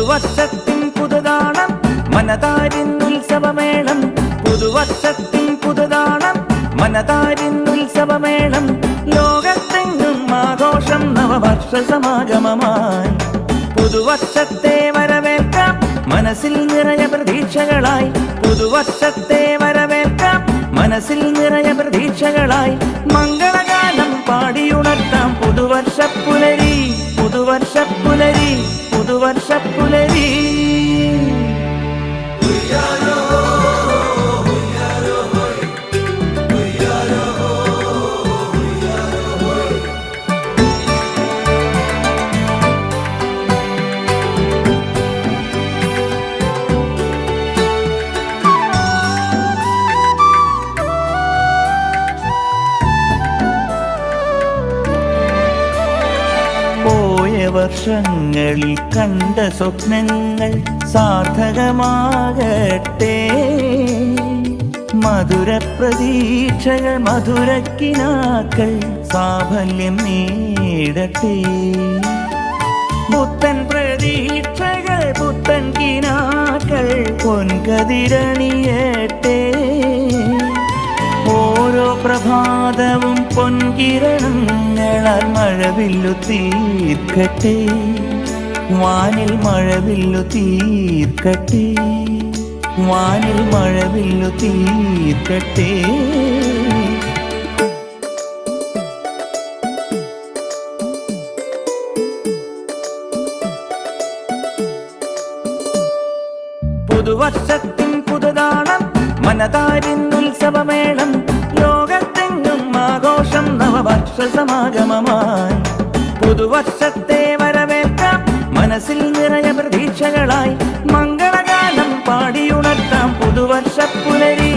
പുതുവർഷത്തിൻ പുതുതാണം മനതാരിന്നുത്സവമേളം പുതുവർഷത്തിൻ പുതുതാണം മനതാരിന്നുത്സവമേളം ലോകത്തെങ്ങും ആഘോഷം നവവർഷ സമാഗമമായി പുതുവർഷത്തെ വരവേൽക്കാം മനസ്സിൽ നിറയെ പ്രതീക്ഷകളായി പുതുവർഷത്തെ വരവേൽക്കാം മനസ്സിൽ നിറയെ പ്രതീക്ഷകളായി മംഗളഗാനം പാടിയുണർത്താം പുതുവർഷപ്പുലരി പുതുവർഷപ്പുലരി പുതുവർഷപ്പുലരി വർഷങ്ങളിൽ കണ്ട സ്വപ്നങ്ങൾ സാർത്ഥകമാകട്ടെ മധുര പ്രതീക്ഷകൾ മധുരക്കിനാക്കൾ സാഫല്യം നേടട്ടെ പുത്തൻ പ്രതീക്ഷകൾ പുത്തൻ കിനാക്കൾ പൊൻകതിരണിയട്ടെ ഓരോ പ്രഭാതവും പൊൻകിരണങ്ങളാൽ മഴവില്ലു തീർക്കട്ടെ വാനിൽ മഴവില്ലു തീർക്കട്ടെ വാനിൽ മഴവില്ലു തീർക്കട്ടെ പുതുവർഷത്തിൻ പുതുതാണം മനതാരിന്നുത്സവമേളം ലോകത്തെങ്ങും ആഘോഷം നവവർഷ സമാഗമമായി പുതുവർഷത്തെ വരവേൽക്കാം മനസ്സിൽ നിറയെ പ്രതീക്ഷകളായി മംഗളഗാനം പാടിയുണർത്താം പുതുവർഷപ്പുലരി